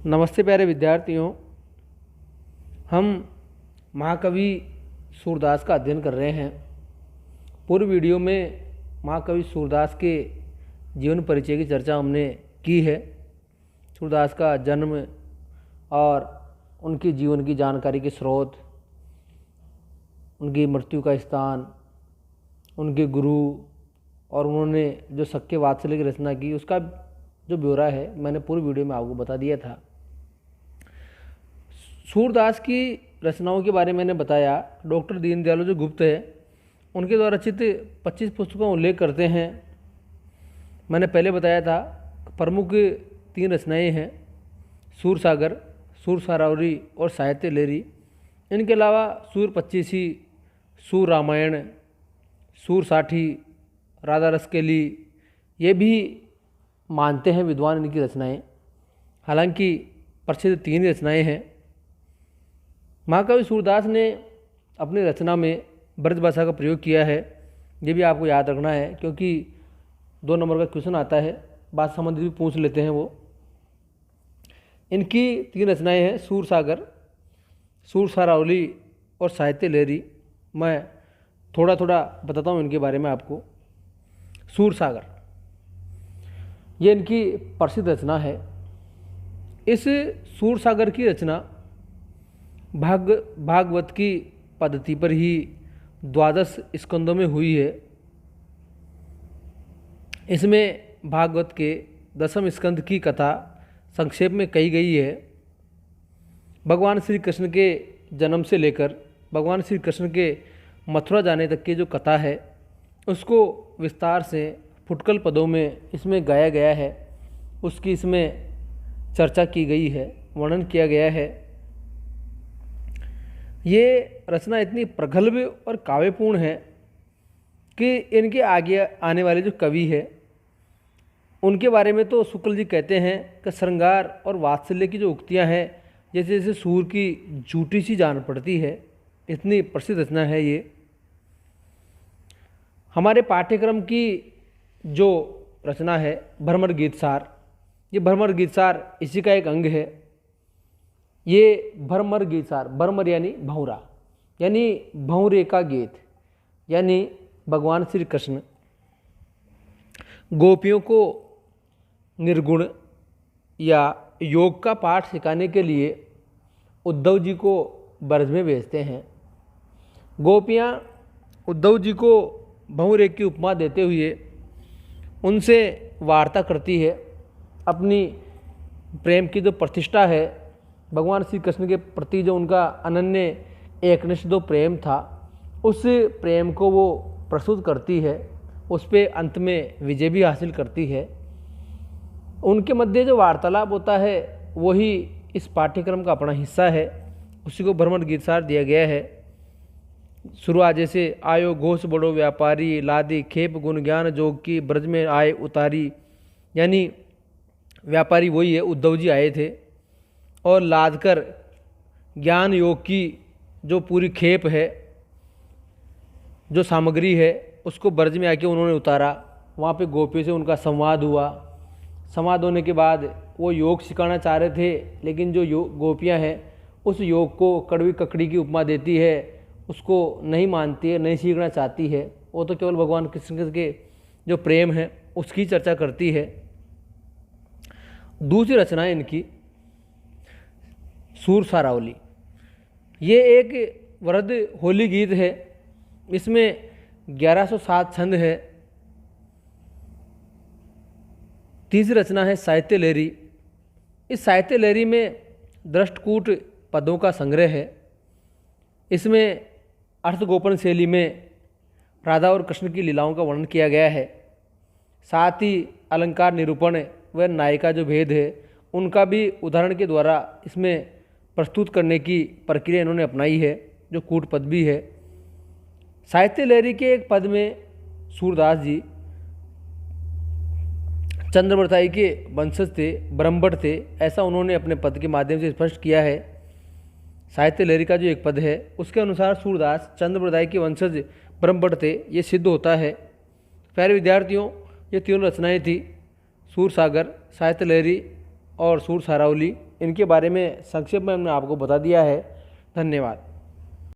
नमस्ते प्यारे विद्यार्थियों। हम महाकवि सूरदास का अध्ययन कर रहे हैं। पूर्व वीडियो में महाकवि सूरदास के जीवन परिचय की चर्चा हमने की है। सूरदास का जन्म और उनके जीवन की जानकारी के स्रोत, उनकी मृत्यु का स्थान, उनके गुरु और उन्होंने जो सक्के वात्सल्य की रचना की उसका जो ब्यौरा है मैंने पूर्व वीडियो में आपको बता दिया था। सूरदास की रचनाओं के बारे में मैंने बताया। डॉक्टर दीनदयाल जो गुप्त है उनके द्वारा रचित 25 पुस्तकों का उल्लेख करते हैं। मैंने पहले बताया था प्रमुख 3 रचनाएं हैं, सूरसागर, सूर सारावली और साहित्य लहरी। इनके अलावा सूर पच्चीसी, सूर रामायण, सूर साठी, राधा रसकेली ये भी मानते हैं विद्वान इनकी रचनाएं। हालांकि प्रसिद्ध 3 रचनाएं हैं। महाकवि सूरदास ने अपनी रचना में ब्रज भाषा का प्रयोग किया है। ये भी आपको याद रखना है क्योंकि 2 नंबर का क्वेश्चन आता है, बात संबंधित भी पूछ लेते हैं वो। इनकी 3 रचनाएं हैं, सूरसागर, सूर सारावली और साहित्य लहरी। मैं थोड़ा थोड़ा बताता हूँ इनके बारे में आपको। सूरसागर ये इनकी प्रसिद्ध रचना है। इस सूरसागर की रचना भागवत की पद्धति पर ही 12 स्कंदों में हुई है। इसमें भागवत के 10वें स्कंद की कथा संक्षेप में कही गई है। भगवान श्री कृष्ण के जन्म से लेकर भगवान श्री कृष्ण के मथुरा जाने तक की जो कथा है उसको विस्तार से फुटकल पदों में इसमें गाया गया है। उसकी इसमें चर्चा की गई है, वर्णन किया गया है। ये रचना इतनी प्रगल्भ और काव्यपूर्ण है कि इनके आगे आने वाले जो कवि है उनके बारे में तो शुक्ल जी कहते हैं कि श्रृंगार और वात्सल्य की जो उक्तियां हैं जैसे जैसे सूर की झूठी सी जान पड़ती है। इतनी प्रसिद्ध रचना है ये। हमारे पाठ्यक्रम की जो रचना है भ्रमर गीतसार, ये भ्रमर गीतसार इसी का एक अंग है। ये भ्रमर गीतसार, भ्रमर यानी भंवरा, यानी भंवरे का गीत, यानी भगवान श्री कृष्ण गोपियों को निर्गुण या योग का पाठ सिखाने के लिए उद्धव जी को ब्रज में भेजते हैं। गोपियाँ उद्धव जी को भंवरे की उपमा देते हुए उनसे वार्ता करती है। अपनी प्रेम की जो प्रतिष्ठा है, भगवान श्री कृष्ण के प्रति जो उनका अनन्य एकनिष्ठ जो प्रेम था उस प्रेम को वो प्रस्तुत करती है। उस पे अंत में विजय भी हासिल करती है। उनके मध्य जो वार्तालाप होता है वही इस पाठ्यक्रम का अपना हिस्सा है। उसी को भ्रमर गीतसार दिया गया है। शुरुआत जैसे आयो घोष बड़ो व्यापारी, लादी खेप गुण ज्ञान जोग की ब्रज में आए उतारी, यानी व्यापारी वही है, उद्धव जी आए थे और लाद कर ज्ञान योग की जो पूरी खेप है, जो सामग्री है उसको ब्रज में आके उन्होंने उतारा। वहाँ पे गोपियों से उनका संवाद हुआ। संवाद होने के बाद वो योग सिखाना चाह रहे थे, लेकिन जो गोपियाँ हैं उस योग को कड़वी ककड़ी की उपमा देती है, उसको नहीं मानती है, नहीं सीखना चाहती है। वो तो केवल भगवान कृष्ण के जो प्रेम है उसकी चर्चा करती है। दूसरी रचना है इनकी सूर सारावली। ये एक वृद्ध होली गीत है। इसमें 1107 छंद है। तीसरी रचना है साहित्य लहरी। इस साहित्य लहरी में दृष्टकूट पदों का संग्रह है। इसमें अर्थगोपन शैली में राधा और कृष्ण की लीलाओं का वर्णन किया गया है। साथ ही अलंकार निरूपण व नायिका जो भेद है उनका भी उदाहरण के द्वारा इसमें प्रस्तुत करने की प्रक्रिया इन्होंने अपनाई है, जो कूट पद भी है। साहित्य लहरी के एक पद में सूरदास जी चंद्रवरताई के वंशज थे, ब्रह्मभट्ट थे, ऐसा उन्होंने अपने पद के माध्यम से स्पष्ट किया है। साहित्य लहरी का जो एक पद है उसके अनुसार सूरदास चंद्रवरताई के वंशज ब्रह्मभट्ट थे, ये सिद्ध होता है। प्यारे विद्यार्थियों, ये 3 रचनाएं थी, सूरसागर, साहित्य लहरी और सूर सारावली। इनके बारे में संक्षेप में हमने आपको बता दिया है। धन्यवाद।